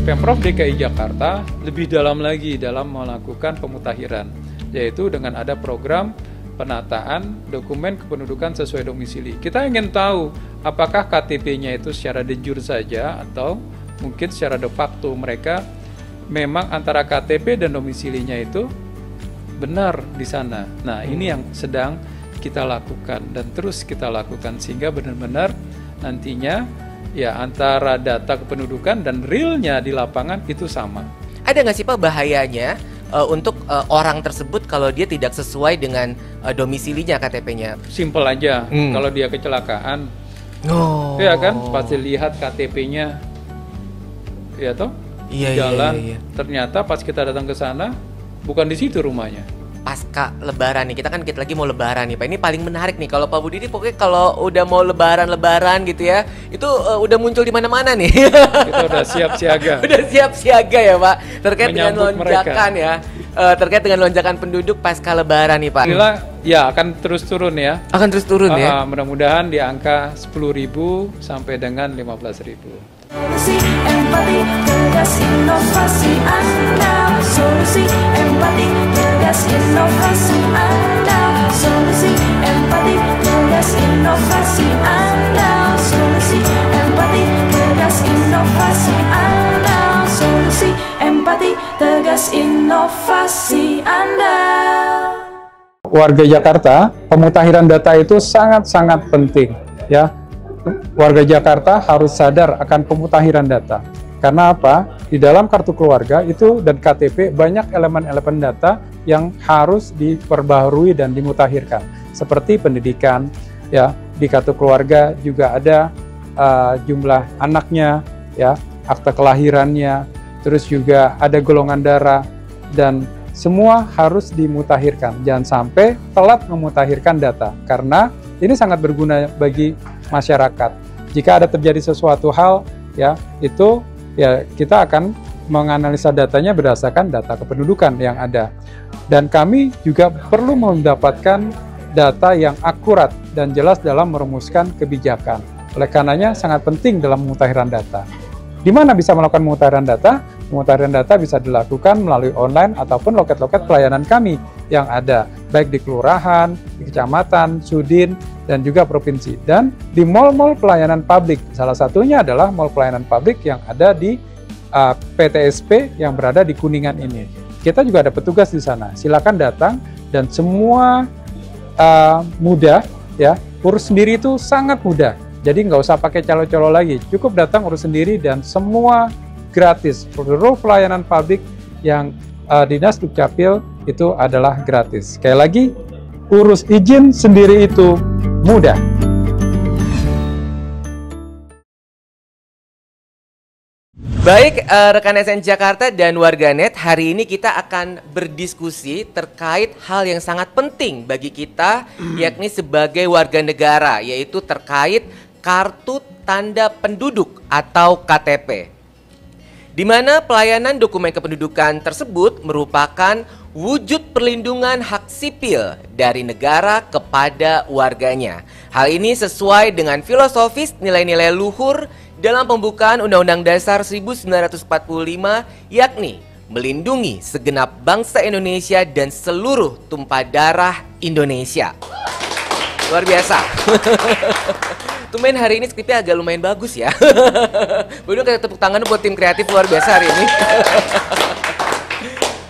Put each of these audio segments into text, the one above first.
Pemprov DKI Jakarta lebih dalam lagi dalam melakukan pemutakhiran, yaitu dengan ada program penataan dokumen kependudukan sesuai domisili. Kita ingin tahu apakah KTP-nya itu secara de jure saja atau mungkin secara de facto mereka memang antara KTP dan domisilinya itu benar di sana. Nah, ini yang sedang kita lakukan dan terus kita lakukan sehingga benar-benar nantinya ya antara data kependudukan dan realnya di lapangan itu sama. Ada nggak sih Pak bahayanya untuk orang tersebut kalau dia tidak sesuai dengan domisilinya KTP-nya? Simpel aja, kalau dia kecelakaan, ya kan pasti lihat KTP-nya, ya toh, jalan. Ternyata pas kita datang ke sana bukan di situ rumahnya. Pasca Lebaran nih, kita lagi mau Lebaran nih Pak. Ini paling menarik nih kalau Pak Budi ini pokoknya kalau udah mau Lebaran gitu ya, itu udah muncul di mana-mana nih. Kita udah siap siaga. Udah siap siaga ya Pak, terkait menyambut dengan lonjakan mereka. Ya, terkait dengan lonjakan penduduk pasca Lebaran nih Pak. Alhamdulillah, ya akan terus turun ya. Akan terus turun ya. Mudah-mudahan di angka 10.000 sampai dengan 15.000. Solusi empati tegas inovasi Anda. Solusi empati tegas inovasi Anda. Solusi empati tegas inovasi Anda. Solusi empati tegas inovasi Anda. Solusi empati tegas inovasi Anda. Warga Jakarta, pemutakhiran data itu sangat-sangat penting ya. Warga Jakarta harus sadar akan pemutakhiran data. Karena apa? Di dalam kartu keluarga itu dan KTP banyak elemen-elemen data yang harus diperbaharui dan dimutakhirkan. Seperti pendidikan, ya di kartu keluarga juga ada jumlah anaknya, ya akte kelahirannya, terus juga ada golongan darah dan semua harus dimutakhirkan. Jangan sampai telat memutakhirkan data karena ini sangat berguna bagi masyarakat. Jika ada terjadi sesuatu hal, ya itu ya kita akan menganalisa datanya berdasarkan data kependudukan yang ada. Dan kami juga perlu mendapatkan data yang akurat dan jelas dalam merumuskan kebijakan. Oleh karenanya sangat penting dalam pemutakhiran data. Di mana bisa melakukan pemutakhiran data? Pemutakhiran data bisa dilakukan melalui online ataupun loket-loket pelayanan kami yang ada, baik di kelurahan, di kecamatan, sudin, dan juga provinsi. Dan di mal-mal pelayanan publik, salah satunya adalah mal pelayanan publik yang ada di PTSP yang berada di Kuningan ini. Kita juga ada petugas di sana, silakan datang dan semua mudah, ya urus sendiri itu sangat mudah. Jadi nggak usah pakai calo-calo lagi, cukup datang urus sendiri dan semua gratis. Seluruh pelayanan publik yang Dinas Dukcapil itu adalah gratis. Sekali lagi, urus izin sendiri itu mudah. Baik, rekan SN Jakarta dan warganet, hari ini kita akan berdiskusi terkait hal yang sangat penting bagi kita, yakni sebagai warga negara, yaitu terkait kartu tanda penduduk atau KTP. Di mana pelayanan dokumen kependudukan tersebut merupakan wujud perlindungan hak sipil dari negara kepada warganya. Hal ini sesuai dengan filosofis nilai-nilai luhur dalam pembukaan Undang-Undang Dasar 1945, yakni melindungi segenap bangsa Indonesia dan seluruh tumpah darah Indonesia. Luar biasa. Tumben hari ini skripnya agak lumayan bagus ya. Udah kayak tepuk tangan buat tim kreatif luar biasa hari ini.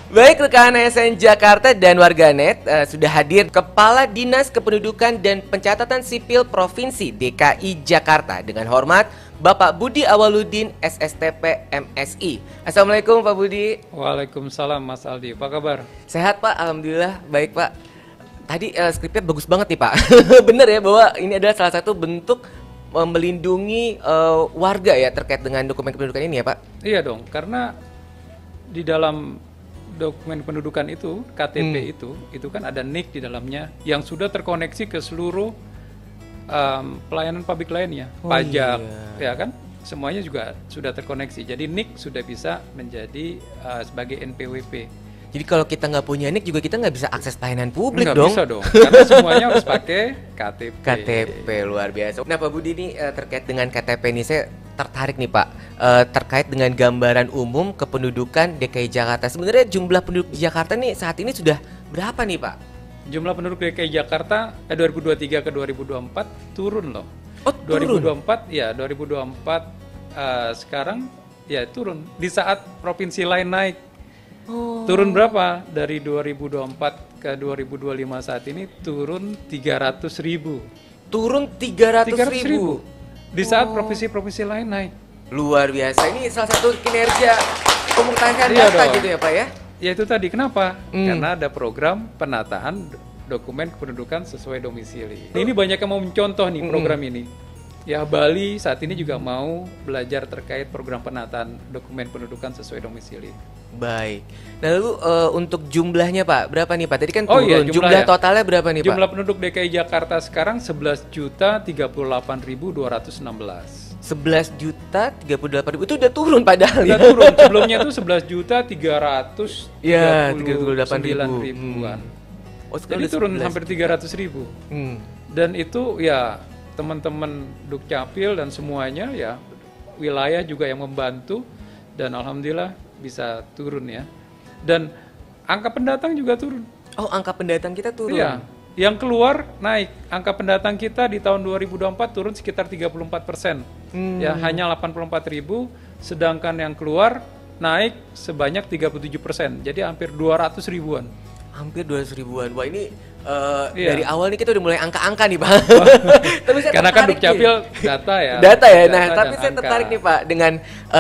Baik rekan SN Jakarta dan warganet, sudah hadir Kepala Dinas Kependudukan dan Pencatatan Sipil Provinsi DKI Jakarta. Dengan hormat Bapak Budi Awaludin SSTP MSI. Assalamualaikum Pak Budi. Waalaikumsalam Mas Aldi, apa kabar? Sehat Pak, Alhamdulillah baik Pak. Tadi skripnya bagus banget nih Pak. Bener ya bahwa ini adalah salah satu bentuk melindungi warga ya terkait dengan dokumen kependudukan ini ya Pak? Iya dong, karena di dalam dokumen pendudukan itu, KTP itu kan ada NIK di dalamnya yang sudah terkoneksi ke seluruh pelayanan publik lainnya, pajak, ya kan? Semuanya juga sudah terkoneksi. Jadi NIK sudah bisa menjadi sebagai NPWP. Jadi kalau kita nggak punya NIK juga kita nggak bisa akses pelayanan publik nggak dong? Nggak bisa dong, karena semuanya harus pakai KTP. KTP luar biasa. Nah Pak Budi ini terkait dengan KTP ini saya tertarik nih Pak, terkait dengan gambaran umum kependudukan DKI Jakarta. Sebenarnya jumlah penduduk di Jakarta nih saat ini sudah berapa nih Pak? Jumlah penduduk DKI Jakarta 2023 ke 2024 turun loh. Oh, turun? 2024 ya, 2024 sekarang ya turun. Di saat provinsi lain naik. Turun berapa? Dari 2024 ke 2025 saat ini turun 300.000. Turun 300.000. Di saat provinsi-provinsi lain naik. Luar biasa. Ini salah satu kinerja pemutahiran Iya data dong. gitu ya Pak ya? Ya itu tadi kenapa? Karena ada program penataan dokumen kependudukan sesuai domisili. Ini banyak yang mau mencontoh nih program ini. Ya Bali saat ini juga mau belajar terkait program penataan dokumen pendudukan sesuai domisili. Baik. Nah lalu untuk jumlahnya Pak, berapa nih Pak? Tadi kan Oh turun. iya, jumlah ya. totalnya berapa nih Pak? Jumlah penduduk DKI Jakarta sekarang 11.038.216. 11.038.000 itu udah turun padahal Udah ya. turun, sebelumnya itu 11.339.000 Ya, 38.000. ribuan. Oh, sekarang Jadi udah turun 11. hampir 300.000. Dan itu ya teman-teman Dukcapil dan semuanya ya wilayah juga yang membantu dan alhamdulillah bisa turun ya. Dan angka pendatang juga turun. Oh, angka pendatang kita turun. Iya. Yang keluar naik. Angka pendatang kita di tahun 2024 turun sekitar 34%. Ya, hanya 84.000, sedangkan yang keluar naik sebanyak 37%. Jadi hampir 200 ribuan. Hampir 200 ribuan. Wah ini Iya. dari awal nih kita udah mulai angka-angka nih Pak. Tapi saya Karena kan tertarik Dukcapil nih. data ya. Data ya. Nah, Data tapi dan saya angka. tertarik nih Pak dengan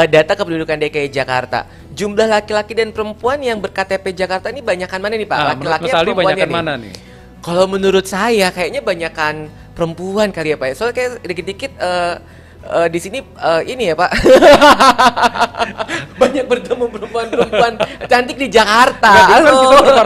data kependudukan DKI Jakarta. Jumlah laki-laki dan perempuan yang berKTP Jakarta ini banyakan mana nih Pak? Nah, menurut Laki-laki Mas atau Aldi perempuannya banyakan nih? mana nih? Kalau menurut saya kayaknya banyakan perempuan kali ya Pak. Soalnya kayak dikit-dikit di sini ini ya Pak. Banyak bertemu perempuan-perempuan cantik di Jakarta. Nggak, dulu kan Halo. kita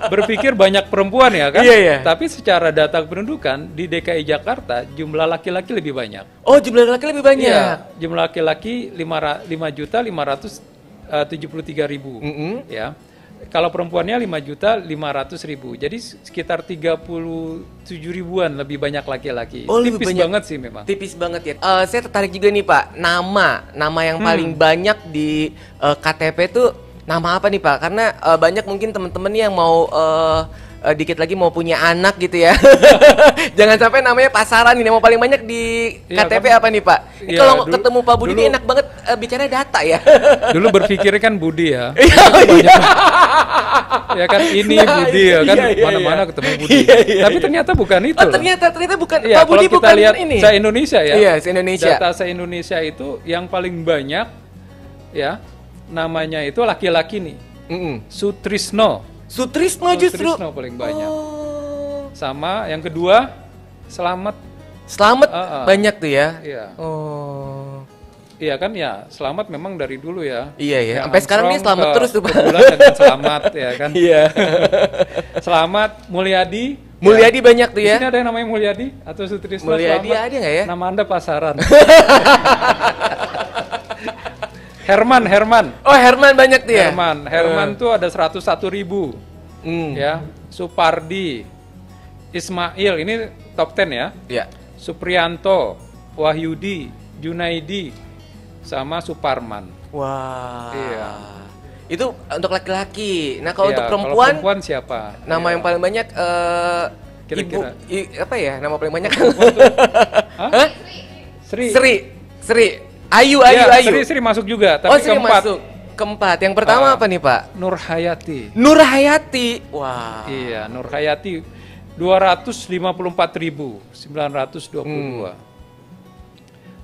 berpikir banyak perempuan ya kan? Iya, iya. Tapi secara data kependudukan di DKI Jakarta jumlah laki-laki lebih banyak. Oh, jumlah laki lebih banyak. Iya, jumlah laki-laki 5.573.000 ya. Kalau perempuannya 5.500.000. Jadi sekitar 37 ribuan lebih banyak laki-laki. Oh, lebih Tipis banyak. banget sih memang. Tipis banget ya. Saya tertarik juga nih Pak, nama yang paling banyak di KTP itu nama apa nih Pak? Karena banyak mungkin teman-teman yang mau dikit lagi mau punya anak gitu ya. Jangan sampai namanya pasaran nih. Nama paling banyak di Iya, KTP kan? apa nih Pak? Ini Iya, kalau dulu- ketemu Pak Budi ini dulu- enak banget bicara data ya. Dulu berpikir kan Budi ya. Iya. Ya kan ini Nah, Budi ya kan iya, iya, mana-mana iya. ketemu Budi. Iya, iya, Tapi ternyata bukan itu. Oh, ternyata bukan Iya, Pak Budi kalau kita bukan lihat ini. se-Indonesia ya. Iya, se-Indonesia. Data se-Indonesia itu yang paling banyak ya namanya itu laki-laki nih. Sutrisno. Sutrisno justru. Sutrisno paling banyak. Oh. Sama yang kedua Selamat. Selamat banyak tuh ya. Iya. Oh. Iya kan ya, Selamat memang dari dulu ya. Iya ya. Yang Sampai sekarang dia Armstrong selamat ke- terus tuh ke Pak. bulan dengan Selamat ya kan. Iya. Selamat Mulyadi. Mulyadi banyak tuh Di ya. sini ada yang namanya Mulyadi atau Sutrisno Mulyadi Selamat? ada nggak ya? Nama Anda pasaran. Herman. Oh, Herman banyak tuh ya. Herman tuh ada 101.000 ya. Supardi, Ismail ini top 10 ya. Ya. Supriyanto, Wahyudi, Junaidi, sama Suparman. Wah. Iya. Itu untuk laki-laki. Nah, kalau Iya, untuk kalau perempuan, perempuan siapa? nama Iya. yang paling banyak Kira-kira. apa ya? Nama paling banyak? Hah? Hah? Sri. Sri. Ayu. Iya, Sri masuk juga, tapi Oh, Sri keempat masuk. Keempat. Yang pertama apa nih, Pak? Nur Hayati. Nur Hayati. Wah. Iya, Nur Hayati 254.922.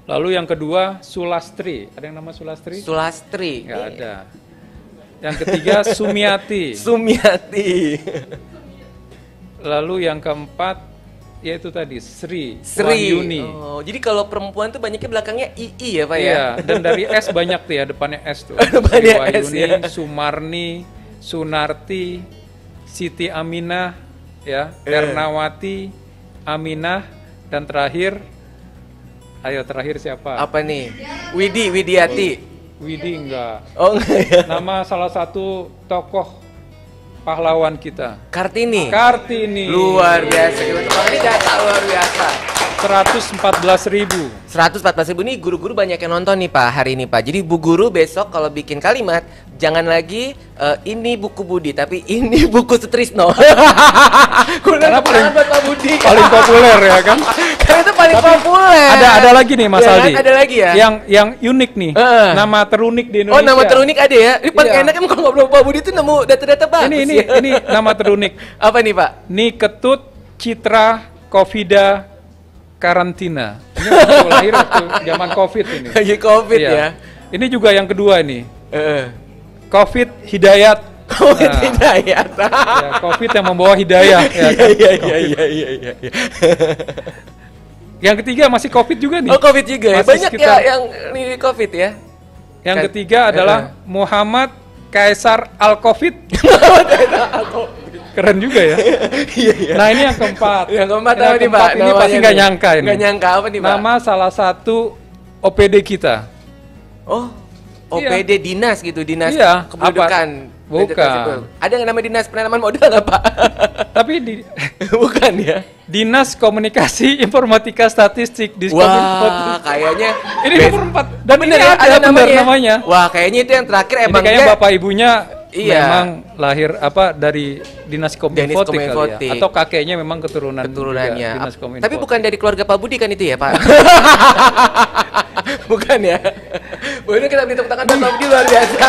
Lalu yang kedua Sulastri. Ada yang nama Sulastri? Sulastri. Nggak ada. Yang ketiga Sumiati. Sumiati. Lalu yang keempat yaitu tadi Sri Sri. Wahyuni. Oh, jadi kalau perempuan tuh banyaknya belakangnya II ya, Pak ya? Iya, dan dari S banyak tuh ya, depannya S tuh. Depannya Sri S, Wahyuni, ya. Sumarni, Sunarti, Siti Aminah, ya, Ernawati, Aminah, dan terakhir, ayo terakhir siapa? Apa nih? Widiati. Widi enggak. Oh enggak ya. Nama salah satu tokoh pahlawan kita. Kartini. Kartini. Luar biasa. Ini data luar biasa. 114.000. 114.000 nih guru-guru banyak yang nonton nih Pak hari ini Pak. Jadi Bu Guru besok kalau bikin kalimat jangan lagi ini buku Budi tapi ini buku Sutrisno. Karena paling buat Pak Budi. paling populer ya kan. Karena itu paling Tapi populer. Ada lagi nih Mas Ya kan? Aldi. Ada lagi ya. Yang unik nih. Nama terunik di Oh Indonesia. nama terunik ada ya? Ini paling Iya. enak emang kalau ngobrol Pak Budi itu nemu data-data bagus. Ini nama terunik. Apa nih Pak? Niketut Citra Covida Karantina. Ini waktu lahir waktu zaman Covid ini. Lagi COVID Iya. ya. Ini juga yang kedua nih. Heeh. Covid Hidayat. COVID Nah, Hidayat. ya, Covid yang membawa hidayah. Ya, kan? Iya. Yang ketiga masih Covid juga nih. Oh COVID juga ya? Masih Banyak sekitar- ya yang ini COVID ya? Yang Kan- ketiga adalah Muhammad Kaisar Al-Covid. Keren juga ya. Iya. Nah ini yang keempat. Yang keempat Yang apa nih Pak? Ini Namanya pasti nggak nih. nyangka ini. Nggak nyangka apa nih Pak? Nama salah satu OPD kita. Oh OPD dinas gitu, dinas Iya, kependudukan. Bukan. Ada yang nama dinas penanaman modal nggak Pak? Tapi Bukan ya? Dinas Komunikasi Informatika Statistik di Wah kayaknya Ini nomor 4. Dan bener ini ya? ada bener namanya. Wah kayaknya itu yang terakhir Ini emang kayaknya dia bapak ibunya Iya. memang lahir dari Dinas Kominfotik kali ya. Kominfotik. Atau kakeknya memang keturunannya. keturunannya. Dinas Kominfotik. Tapi bukan dari keluarga Pak Budi kan itu ya Pak? Bukan ya? Boleh kita beri tepuk tangan buat Pak Budi luar biasa.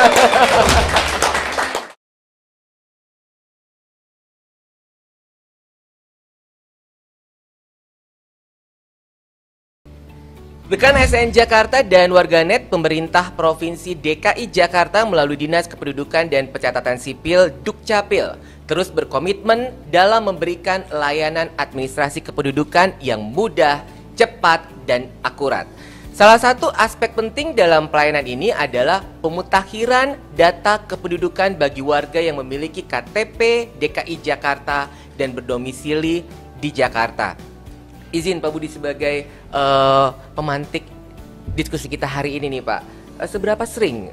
Rekan SN Jakarta dan warganet, pemerintah Provinsi DKI Jakarta melalui Dinas Kependudukan dan Pencatatan Sipil Dukcapil terus berkomitmen dalam memberikan layanan administrasi kependudukan yang mudah, cepat, dan akurat. Salah satu aspek penting dalam pelayanan ini adalah pemutakhiran data kependudukan bagi warga yang memiliki KTP DKI Jakarta dan berdomisili di Jakarta. Izin Pak Budi sebagai pemantik diskusi kita hari ini nih Pak. Seberapa sering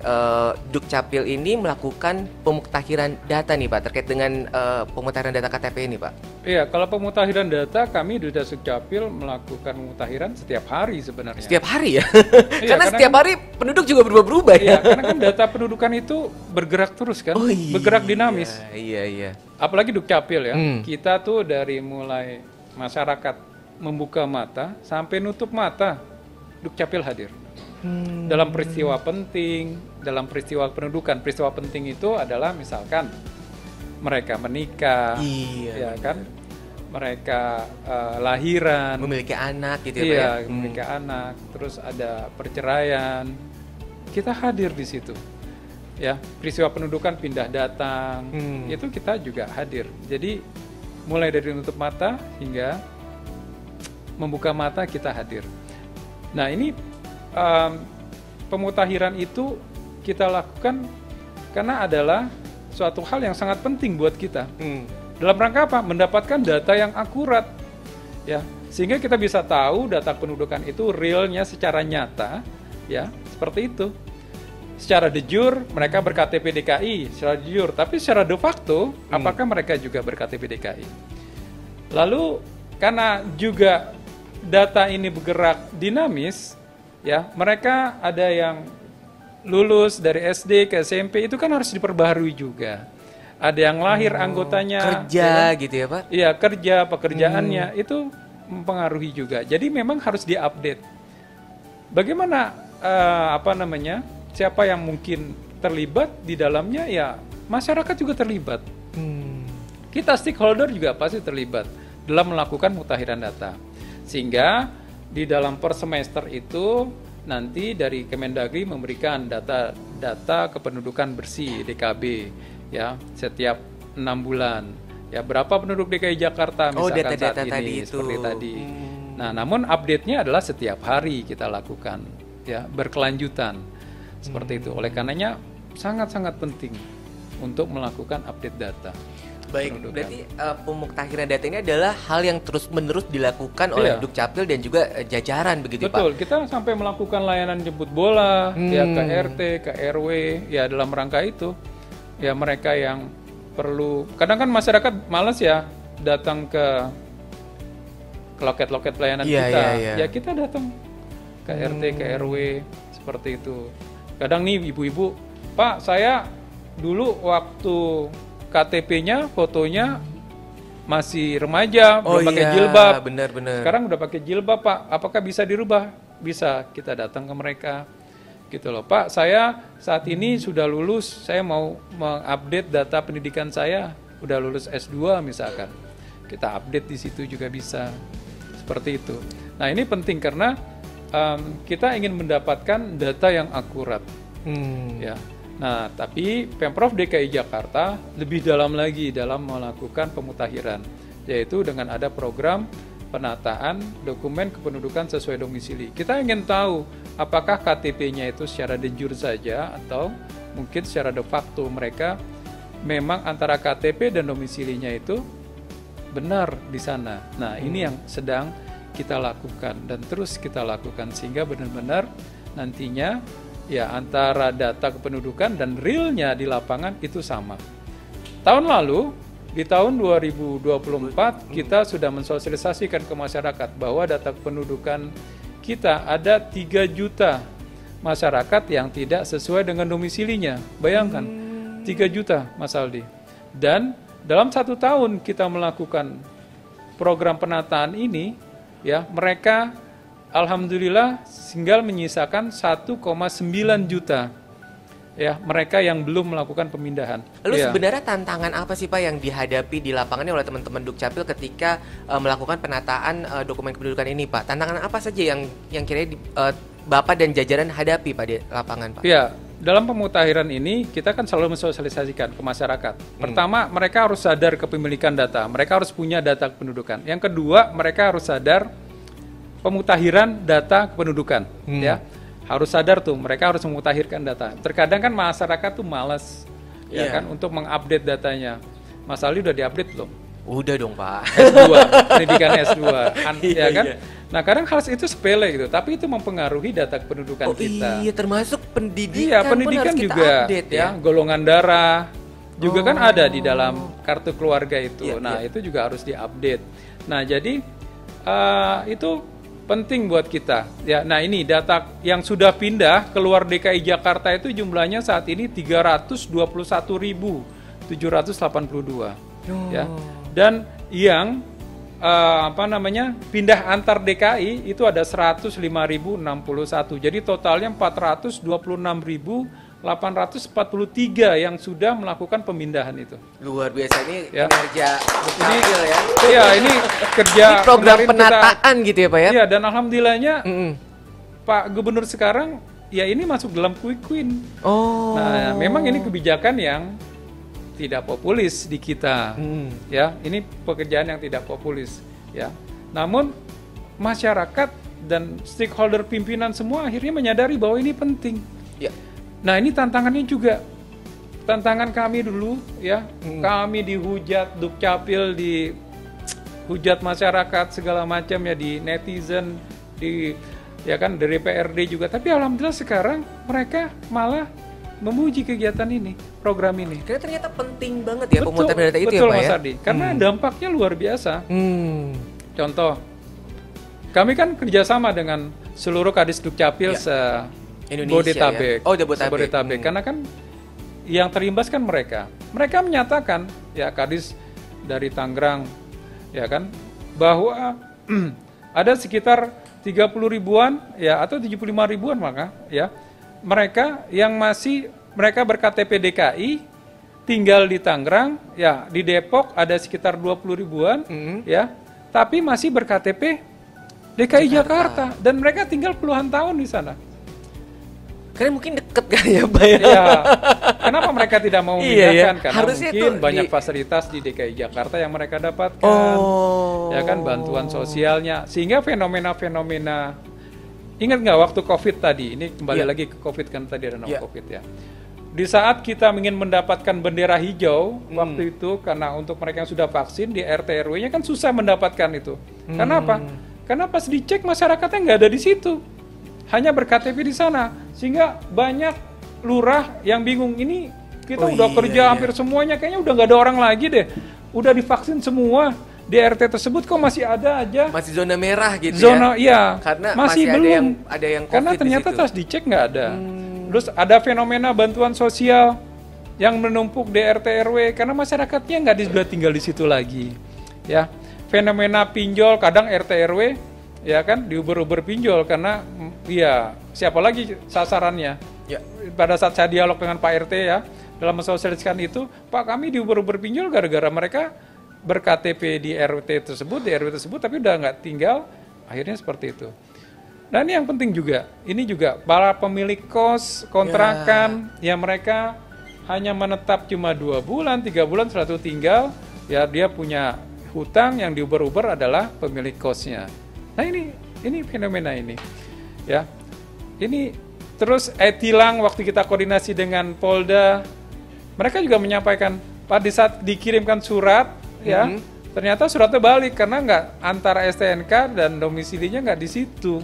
Dukcapil ini melakukan pemutakhiran data nih Pak terkait dengan pemutakhiran data KTP ini Pak? Iya, kalau pemutakhiran data kami di Dukcapil melakukan pemutakhiran setiap hari sebenarnya. Setiap hari ya? Iya, karena karena setiap hari penduduk juga berubah-ubah ya? Iya, karena kan data pendudukan itu bergerak terus kan, Oh iya. bergerak dinamis. Iya. Apalagi Dukcapil ya, Hmm. kita tuh dari mulai masyarakat membuka mata sampai nutup mata, Dukcapil hadir. Dalam peristiwa penting, dalam peristiwa pendudukan, peristiwa penting itu adalah misalkan mereka menikah, Iya. ya kan, mereka lahiran, Memiliki anak gitu ya Pak iya, ya? memiliki anak, terus ada perceraian, kita hadir di situ. Ya, peristiwa pendudukan pindah datang, itu kita juga hadir. Jadi mulai dari nutup mata hingga membuka mata kita hadir. Nah ini pemutakhiran itu kita lakukan karena adalah suatu hal yang sangat penting buat kita. Dalam rangka apa? Mendapatkan data yang akurat, ya, sehingga kita bisa tahu data pendudukan itu realnya secara nyata, ya, seperti itu. Secara de jure mereka berKTP DKI, secara de jure, tapi secara de facto apakah mereka juga berKTP DKI? Lalu karena juga data ini bergerak dinamis, ya, mereka ada yang lulus dari SD ke SMP itu kan harus diperbaharui juga. Ada yang lahir anggotanya Kerja ya, gitu ya Pak? iya, kerja, pekerjaannya itu mempengaruhi juga. Jadi memang harus diupdate. Bagaimana siapa yang mungkin terlibat di dalamnya, ya masyarakat juga terlibat. Kita stakeholder juga pasti terlibat dalam melakukan mutakhiran data. Sehingga di dalam per semester itu nanti dari Kemendagri memberikan data kependudukan bersih DKB, ya, setiap 6 bulan. Ya, berapa penduduk DKI Jakarta misalkan data-data saat tadi ini itu. seperti tadi. Nah, namun update-nya adalah setiap hari kita lakukan, ya, berkelanjutan. Seperti itu. Oleh karenanya sangat-sangat penting untuk melakukan update data. Baik, pendudukan. berarti pemutakhiran data ini adalah hal yang terus-menerus dilakukan oleh Iya. Dukcapil dan juga jajaran begitu Betul, Pak? kita sampai melakukan layanan jemput bola, ya, ke RT, ke RW, ya, dalam rangka itu. Ya, mereka yang perlu, kadang kan masyarakat malas ya datang ke loket-loket pelayanan Iya, kita. iya. Ya, kita datang ke RT, ke RW, seperti itu. Kadang nih ibu-ibu, Pak, saya dulu waktu KTP-nya, fotonya masih remaja, belum pakai jilbab. Benar-benar. Sekarang udah pakai jilbab, Pak. Apakah bisa dirubah? Bisa, kita datang ke mereka. Gitu loh, Pak, saya saat ini sudah lulus, saya mau mengupdate data pendidikan saya, udah lulus S2 misalkan. Kita update di situ juga bisa. Seperti itu. Nah, ini penting karena kita ingin mendapatkan data yang akurat. Ya. Nah, tapi Pemprov DKI Jakarta lebih dalam lagi dalam melakukan pemutakhiran, yaitu dengan ada program penataan dokumen kependudukan sesuai domisili. Kita ingin tahu apakah KTP-nya itu secara de jure saja atau mungkin secara de facto mereka memang antara KTP dan domisilinya itu benar di sana. Nah, ini yang sedang kita lakukan dan terus kita lakukan sehingga benar-benar nantinya ya antara data kependudukan dan realnya di lapangan itu sama. Tahun lalu di tahun 2024 kita sudah mensosialisasikan ke masyarakat bahwa data kependudukan kita ada 3 juta masyarakat yang tidak sesuai dengan domisilinya. Bayangkan, 3 juta Mas Aldi. Dan dalam 1 tahun kita melakukan program penataan ini, ya mereka alhamdulillah tinggal menyisakan 1,9 juta. Ya, mereka yang belum melakukan pemindahan. Lalu sebenarnya tantangan apa sih Pak yang dihadapi di lapangannya oleh teman-teman Dukcapil ketika melakukan penataan dokumen kependudukan ini Pak? Tantangan apa saja yang kira-kira Bapak dan jajaran hadapi Pak di lapangan Pak? Ya, dalam pemutakhiran ini kita kan selalu mensosialisasikan ke masyarakat. Pertama, mereka harus sadar kepemilikan data. Mereka harus punya data kependudukan. Yang kedua, mereka harus sadar pemutakhiran data kependudukan. Ya. Harus sadar tuh, mereka harus memutakhirkan data. Terkadang kan masyarakat tuh malas ya kan untuk mengupdate datanya. Mas Ali udah diupdate belum? Udah dong Pak. S2, pendidikan S2, ya kan? Nah, kadang hal itu sepele gitu, tapi itu mempengaruhi data kependudukan kita. Iya, termasuk pendidikan. Iya, pendidikan pun harus juga kita update, ya. Golongan darah juga kan ada di dalam kartu keluarga itu. Nah, itu juga harus diupdate. Nah, jadi itu penting buat kita. Ya, nah ini data yang sudah pindah keluar DKI Jakarta itu jumlahnya saat ini 321.782. Ya. Dan yang pindah antar DKI itu ada 105.061. Jadi totalnya 426.843 yang sudah melakukan pemindahan itu. Luar biasa ini kinerja Dukcapil ya. Iya, ini kerja ini program penataan gitu ya Pak ya. Iya, dan alhamdulillahnya Pak Gubernur sekarang ya ini masuk dalam quick win. Nah, memang ini kebijakan yang tidak populis di kita. Ya, ini pekerjaan yang tidak populis ya. Namun masyarakat dan stakeholder pimpinan semua akhirnya menyadari bahwa ini penting. Ya. Nah, ini tantangannya juga. Tantangan kami dulu ya. Kami dihujat Dukcapil, dihujat masyarakat segala macam ya, di netizen, di ya kan dari PRD juga. Tapi alhamdulillah sekarang mereka malah memuji kegiatan ini, program ini. Karena ternyata penting banget ya pemutakhiran data itu betul, ya Pak Mas ya. Ardi. Karena dampaknya luar biasa. Contoh, kami kan kerjasama dengan seluruh Kadis Dukcapil Bodetabek. Ya? Oh, Bodetabek. Karena kan yang terimbas kan mereka. Mereka menyatakan ya Kadis dari Tangerang ya kan bahwa ada sekitar 30 ribuan ya atau 75 ribuan maka ya mereka yang mereka berKTP DKI tinggal di Tangerang ya, di Depok ada sekitar 20 ribuan ya, tapi masih berKTP DKI Jakarta dan mereka tinggal puluhan tahun di sana. Karena mungkin deket kan ya Pak ya. Ya, kenapa mereka tidak mau memindahkan? Karena harusnya mungkin banyak fasilitas di DKI Jakarta yang mereka dapatkan. Ya kan, bantuan sosialnya. Sehingga fenomena-fenomena, ingat nggak waktu COVID tadi, ini kembali lagi ke COVID kan tadi ada nama COVID ya. Di saat kita ingin mendapatkan bendera hijau, waktu itu karena untuk mereka yang sudah vaksin di RT RW-nya kan susah mendapatkan itu. Karena apa? Karena pas dicek masyarakatnya nggak ada di situ. Hanya berKTP di sana, sehingga banyak lurah yang bingung, ini kita udah kerja hampir semuanya, kayaknya udah nggak ada orang lagi deh, udah divaksin semua, di RT tersebut kok masih ada aja Masih zona merah gitu zona, ya. iya, Karena masih ada belum. yang Karena COVID di ternyata situ. pas dicek nggak ada. Terus ada fenomena bantuan sosial yang menumpuk di RT RW karena masyarakatnya nggak sudah tinggal di situ lagi. Ya, fenomena pinjol kadang RT RW ya kan diuber-uber pinjol karena ya siapa lagi sasarannya. Ya. Pada saat saya dialog dengan Pak RT ya dalam mensosialisasikan itu, Pak kami diuber-uber pinjol gara-gara mereka ber-KTP di RT tersebut, di RW tersebut, tapi udah nggak tinggal, akhirnya seperti itu. Dan ini yang penting juga, ini juga para pemilik kos, kontrakan, ya mereka hanya menetap cuma 2 bulan, 3 bulan, setelah itu tinggal, ya dia punya hutang yang diuber-uber adalah pemilik kosnya. Nah ini fenomena ini, ya. Ini terus tilang waktu kita koordinasi dengan Polda, mereka juga menyampaikan, Pak di saat dikirimkan surat, ya ternyata suratnya balik karena nggak antara STNK dan domisilinya nggak di situ.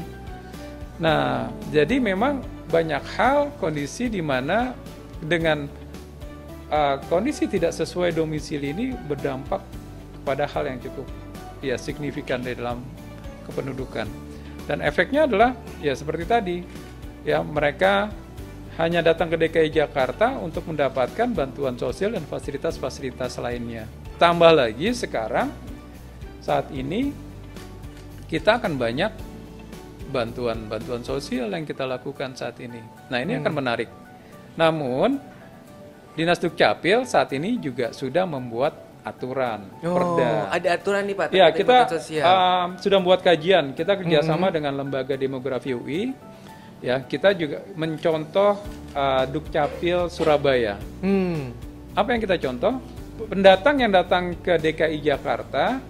Nah jadi memang banyak hal kondisi di mana dengan kondisi tidak sesuai domisili ini berdampak kepada hal yang cukup ya signifikan di dalam kependudukan, dan efeknya adalah ya seperti tadi ya mereka hanya datang ke DKI Jakarta untuk mendapatkan bantuan sosial dan fasilitas-fasilitas lainnya. Tambah lagi sekarang, saat ini kita akan banyak bantuan sosial yang kita lakukan saat ini. Nah ini akan menarik. Namun, Dinas Dukcapil saat ini juga sudah membuat aturan, perda. Ada aturan nih Pak? Ya, terkait kita bantuan sosial. sudah membuat kajian. Kita kerjasama dengan Lembaga Demografi UI. Ya, kita juga mencontoh Dukcapil Surabaya. Apa yang kita contoh? Pendatang yang datang ke DKI Jakarta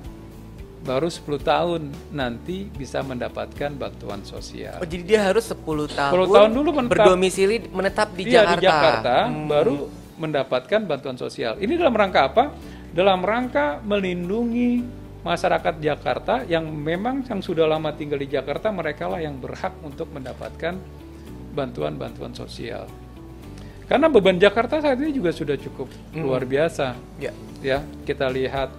baru 10 tahun nanti bisa mendapatkan bantuan sosial. Oh, jadi dia harus 10 tahun, 10 tahun dulu berdomisili menetap di Iya, Jakarta. di Jakarta baru mendapatkan bantuan sosial. Ini dalam rangka apa? Dalam rangka melindungi masyarakat Jakarta yang memang yang sudah lama tinggal di Jakarta, mereka lah yang berhak untuk mendapatkan bantuan-bantuan sosial. Karena beban Jakarta saat ini juga sudah cukup luar biasa. Ya, kita lihat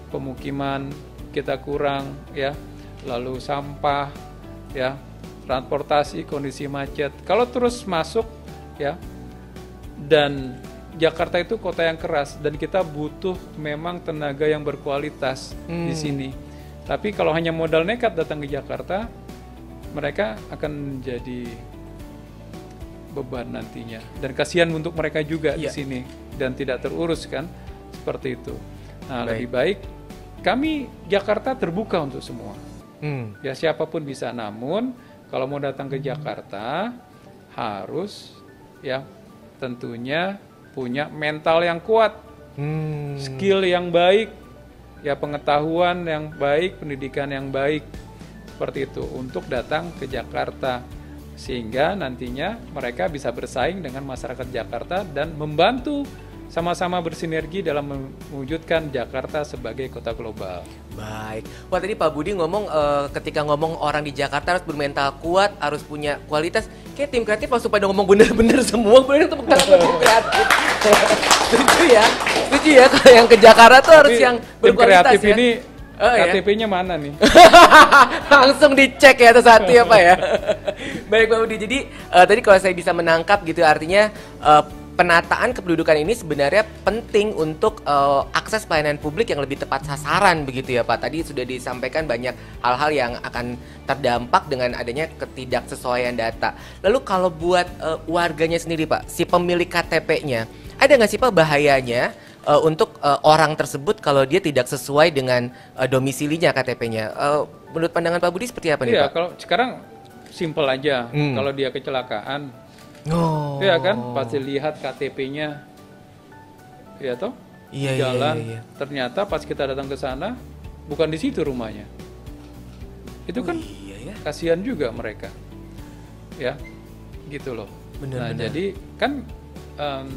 pemukiman kita kurang, ya, lalu sampah, ya, transportasi, kondisi macet. Kalau terus masuk, ya, dan Jakarta itu kota yang keras dan kita butuh memang tenaga yang berkualitas di sini. Tapi kalau hanya modal nekat datang ke Jakarta, mereka akan menjadi beban nantinya, dan kasihan untuk mereka juga di sini dan tidak terurus kan, seperti itu. Nah, lebih baik kami Jakarta terbuka untuk semua. Ya siapapun bisa, namun kalau mau datang ke Jakarta harus ya tentunya punya mental yang kuat, skill yang baik, ya pengetahuan yang baik, pendidikan yang baik, seperti itu untuk datang ke Jakarta. Sehingga nantinya mereka bisa bersaing dengan masyarakat Jakarta dan membantu sama-sama bersinergi dalam mewujudkan Jakarta sebagai kota global. Baik. Wah tadi Pak Budi ngomong ketika ngomong orang di Jakarta harus bermental kuat, harus punya kualitas. Kayak tim kreatif langsung pada ngomong bener-bener semua, bener tepuk tangan tim kreatif. Setuju ya? Setuju ya kalau yang ke Jakarta tuh harus yang berkualitas kreatif ya? ini KTP-nya mana nih? Langsung dicek ya satu-satu ya Pak ya. Baik Pak Budi, jadi tadi kalau saya bisa menangkap gitu artinya penataan kependudukan ini sebenarnya penting untuk akses pelayanan publik yang lebih tepat sasaran begitu ya Pak. Tadi sudah disampaikan banyak hal-hal yang akan terdampak dengan adanya ketidaksesuaian data. Lalu kalau buat warganya sendiri Pak, si pemilik KTP-nya, ada nggak sih Pak bahayanya untuk orang tersebut kalau dia tidak sesuai dengan domisilinya KTP-nya? Menurut pandangan Pak Budi seperti apa nih Pak? Kalau sekarang simple aja, kalau dia kecelakaan, ya kan pasti lihat KTP-nya, ya toh, jalan. Ternyata pas kita datang ke sana bukan di situ rumahnya. Itu kan kasihan juga mereka, ya, gitu loh. Nah jadi kan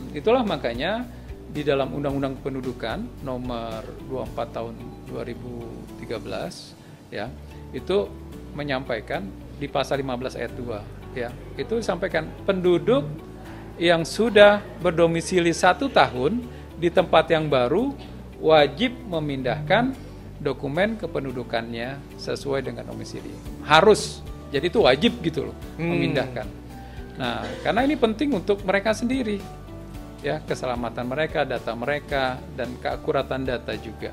itulah makanya di dalam Undang-Undang Kependudukan nomor 24 tahun 2013 ya itu menyampaikan di pasal 15 ayat 2 ya itu disampaikan penduduk yang sudah berdomisili 1 tahun di tempat yang baru wajib memindahkan dokumen kependudukannya sesuai dengan domisili. Harus, jadi itu wajib gitu loh, memindahkan. Nah, karena ini penting untuk mereka sendiri, ya, keselamatan mereka, data mereka, dan keakuratan data juga.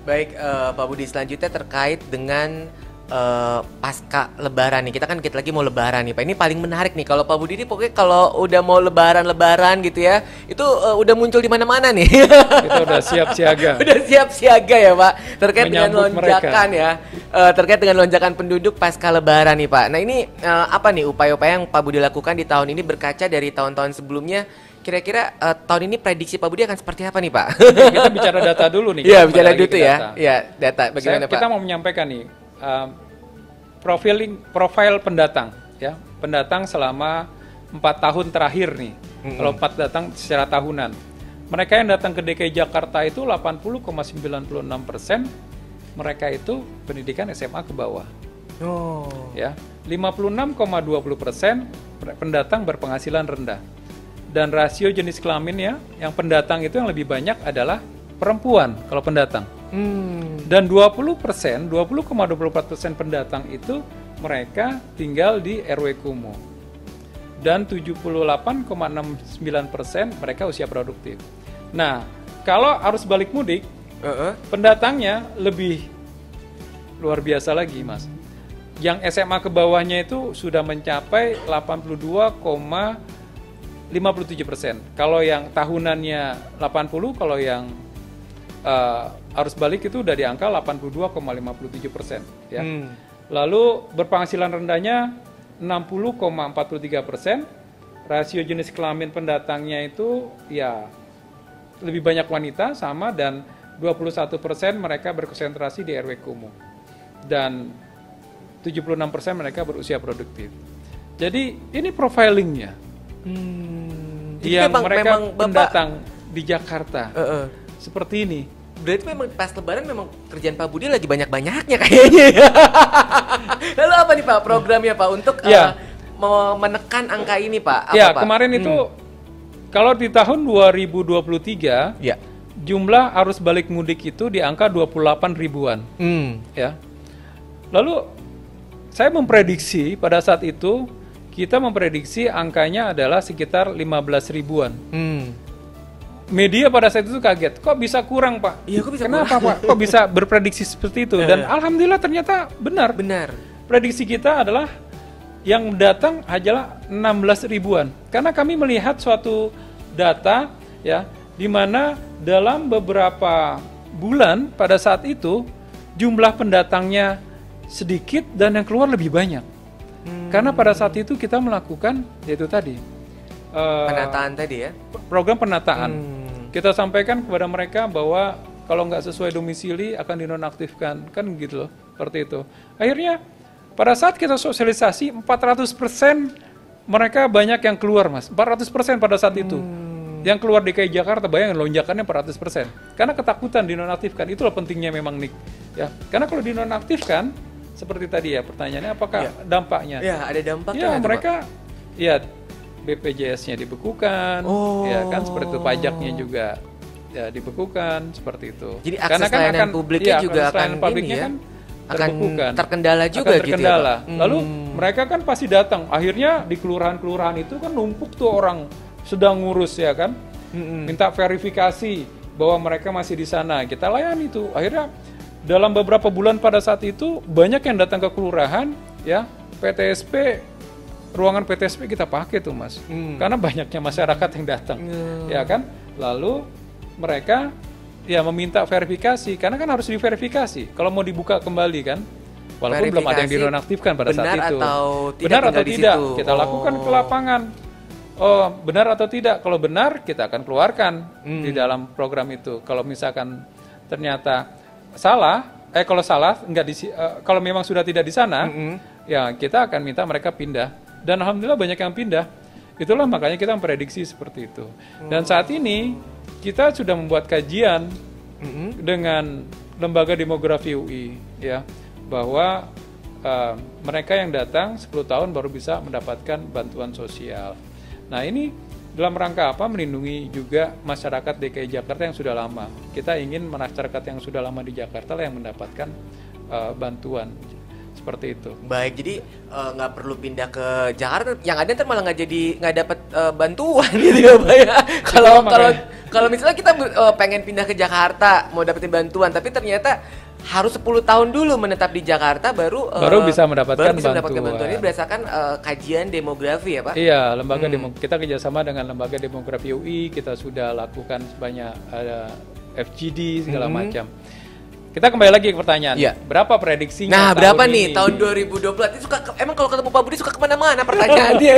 Baik, Pak Budi, selanjutnya terkait dengan pasca Lebaran nih. Kita lagi mau Lebaran nih, Pak. Ini paling menarik nih. Kalau Pak Budi ini pokoknya kalau udah mau Lebaran gitu ya, itu udah muncul di mana-mana nih. Kita udah siap siaga. Udah siap siaga ya, Pak. Terkait dengan Menyambut lonjakan ya. Terkait dengan lonjakan penduduk pasca Lebaran nih, Pak. Nah ini apa nih upaya-upaya yang Pak Budi lakukan di tahun ini berkaca dari tahun-tahun sebelumnya? Kira-kira tahun ini prediksi Pak Budi akan seperti apa nih, Pak? Kita bicara data dulu nih. Iya, bicara dulu ya. Iya, data. Bagaimana, Pak? Kita mau menyampaikan nih profil pendatang, ya, pendatang selama 4 tahun terakhir nih. Kalau 4 datang secara tahunan, mereka yang datang ke DKI Jakarta itu 80,96%, mereka itu pendidikan SMA ke bawah. Oh. Ya, 56,20% pendatang berpenghasilan rendah. Dan rasio jenis kelaminnya, yang pendatang itu yang lebih banyak adalah perempuan kalau pendatang. Dan 20%, 20,24% pendatang itu mereka tinggal di RW kumuh. Dan 78,69% mereka usia produktif. Nah, kalau arus balik mudik, pendatangnya lebih luar biasa lagi, Mas. Yang SMA ke bawahnya itu sudah mencapai 82,57%. Kalau yang tahunannya 80, kalau yang arus balik itu udah di angka 82,57%, ya. Lalu berpenghasilan rendahnya 60,43%. Rasio jenis kelamin pendatangnya itu ya lebih banyak wanita sama, dan 21% mereka berkonsentrasi di RW kumuh. Dan 76% mereka berusia produktif. Jadi ini profilingnya. Yang mereka pendatang di Jakarta. Seperti ini. Berarti memang pas Lebaran memang kerjaan Pak Budi lagi banyak-banyaknya kayaknya ya. Lalu apa nih Pak programnya Pak untuk menekan angka ini Pak? Ya, kemarin itu kalau di tahun 2023 jumlah arus balik mudik itu di angka 28 ribuan. Ya. Lalu saya memprediksi pada saat itu kita memprediksi angkanya adalah sekitar 15 ribuan. Media pada saat itu kaget, kok bisa kurang Pak? Iya, kok bisa Kenapa kurang? Pak? Kok bisa berprediksi seperti itu? Dan alhamdulillah ternyata benar. Prediksi kita adalah yang datang hanyalah 16 ribuan. Karena kami melihat suatu data ya, di mana dalam beberapa bulan pada saat itu jumlah pendatangnya sedikit dan yang keluar lebih banyak. Karena pada saat itu kita melakukan yaitu tadi penataan tadi ya, program penataan. Kita sampaikan kepada mereka bahwa kalau nggak sesuai domisili akan dinonaktifkan, kan gitu loh, seperti itu. Akhirnya pada saat kita sosialisasi 400% mereka banyak yang keluar Mas, 400% pada saat itu. Yang keluar DKI Jakarta, bayangin lonjakannya 400%. Karena ketakutan dinonaktifkan, itulah pentingnya memang Nick. Ya, karena kalau dinonaktifkan seperti tadi ya pertanyaannya, apakah dampaknya? Ya, ada dampaknya. Ya, mereka ya BPJS-nya dibekukan, ya kan seperti itu, pajaknya juga ya dibekukan seperti itu. Jadi akses layanan publiknya juga akan ini ya, kan akan terkendala juga gitu ya. Lalu mereka kan pasti datang. Akhirnya di kelurahan-kelurahan itu kan numpuk tuh orang sedang ngurus ya kan, minta verifikasi bahwa mereka masih di sana. Kita layani itu. Akhirnya dalam beberapa bulan pada saat itu banyak yang datang ke kelurahan, ya PTSP. Ruangan PTSP kita pakai tuh Mas, karena banyaknya masyarakat yang datang, ya kan. Lalu mereka ya meminta verifikasi, karena kan harus diverifikasi kalau mau dibuka kembali kan, walaupun belum ada yang dinonaktifkan pada saat itu. Benar atau tidak, kita lakukan ke lapangan. Oh benar atau tidak, kalau benar kita akan keluarkan di dalam program itu. Kalau misalkan ternyata salah, kalau salah kalau memang sudah tidak di sana, ya kita akan minta mereka pindah. Dan alhamdulillah banyak yang pindah. Itulah makanya kita memprediksi seperti itu. Dan saat ini kita sudah membuat kajian dengan Lembaga Demografi UI, ya, bahwa mereka yang datang 10 tahun baru bisa mendapatkan bantuan sosial. Nah ini dalam rangka apa? Melindungi juga masyarakat DKI Jakarta yang sudah lama. Kita ingin masyarakat yang sudah lama di Jakarta lah yang mendapatkan bantuan seperti itu. Baik, jadi nggak perlu pindah ke Jakarta. Yang ada ntar malah nggak dapat bantuan gitu ya, Pak ya. Kalau misalnya kita pengen pindah ke Jakarta mau dapetin bantuan, tapi ternyata harus 10 tahun dulu menetap di Jakarta baru bisa mendapatkan bantuan. Ini berdasarkan kajian demografi ya, Pak? Iya, lembaga kita kerjasama dengan lembaga demografi UI, kita sudah lakukan sebanyak ada FGD segala macam. Kita kembali lagi ke pertanyaan. Iya. Berapa prediksinya? Nah, berapa nih ini? tahun 2020? Ini emang kalau ketemu Pak Budi suka kemana-mana pertanyaannya.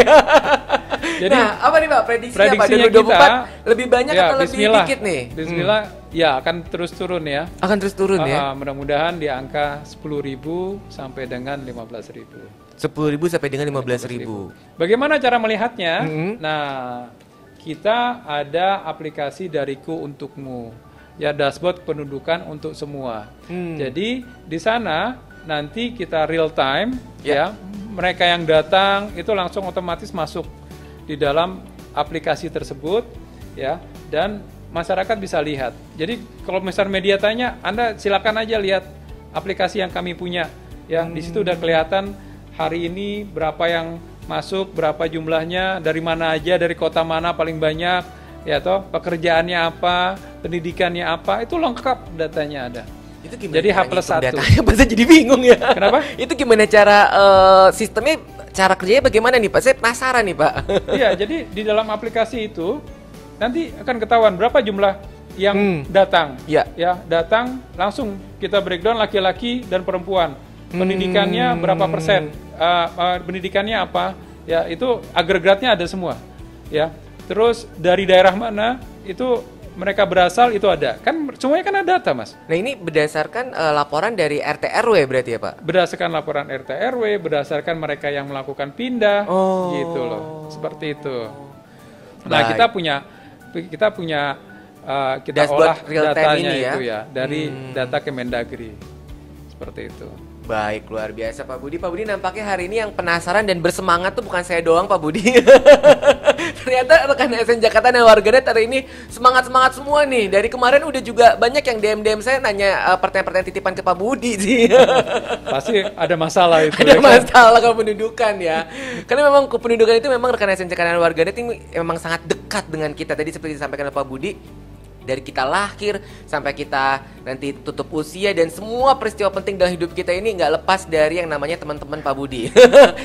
Jadi, nah, apa nih Pak prediksinya Pak 2024 kita, lebih banyak atau lebih dikit nih? Bismillah, ya akan terus turun ya. Akan terus turun ya. Mudah-mudahan di angka 10.000 sampai dengan 15.000. 10.000 sampai dengan 15.000. Bagaimana cara melihatnya? Nah, kita ada aplikasi dariku untukmu. Ya, dashboard pendudukan untuk semua. Jadi di sana nanti kita real time ya, mereka yang datang itu langsung otomatis masuk di dalam aplikasi tersebut ya, dan masyarakat bisa lihat. Jadi kalau misalnya media tanya, Anda silakan aja lihat aplikasi yang kami punya ya. Di situ udah kelihatan hari ini berapa yang masuk, berapa jumlahnya, dari mana aja, dari kota mana paling banyak. Ya toh, pekerjaannya apa, pendidikannya apa, itu lengkap datanya ada. Itu gimana? Jadi H+1. Datanya bahasa jadi bingung ya. Kenapa? Itu gimana cara sistemnya, cara kerjanya bagaimana nih Pak? Saya penasaran nih Pak. Iya, jadi di dalam aplikasi itu nanti akan ketahuan berapa jumlah yang datang. Ya, datang langsung kita breakdown laki-laki dan perempuan. Pendidikannya berapa persen? Pendidikannya apa? Ya, itu agregatnya ada semua. Ya. Terus dari daerah mana itu mereka berasal itu ada. Kan semuanya kan ada data, Mas. Nah, ini berdasarkan laporan dari RT RW berarti ya, Pak? Berdasarkan laporan RT RW, berdasarkan mereka yang melakukan pindah gitu loh. Seperti itu. Nah, kita olah datanya itu ya dari data Kemendagri. Seperti itu. Baik, luar biasa Pak Budi. Pak Budi nampaknya hari ini yang penasaran dan bersemangat tuh bukan saya doang Pak Budi. Ternyata rekan SN Jakarta dan warganet hari ini semangat-semangat semua nih. Dari kemarin udah juga banyak yang DM saya nanya pertanyaan-pertanyaan titipan ke Pak Budi sih. Pasti ada masalah itu. Ada masalah kependudukan ya. Karena memang kependudukan itu memang rekan SN Jakarta dan warganet ini memang sangat dekat dengan kita. Tadi seperti disampaikan oleh Pak Budi, dari kita lahir sampai kita nanti tutup usia dan semua peristiwa penting dalam hidup kita ini nggak lepas dari yang namanya teman-teman Pak Budi.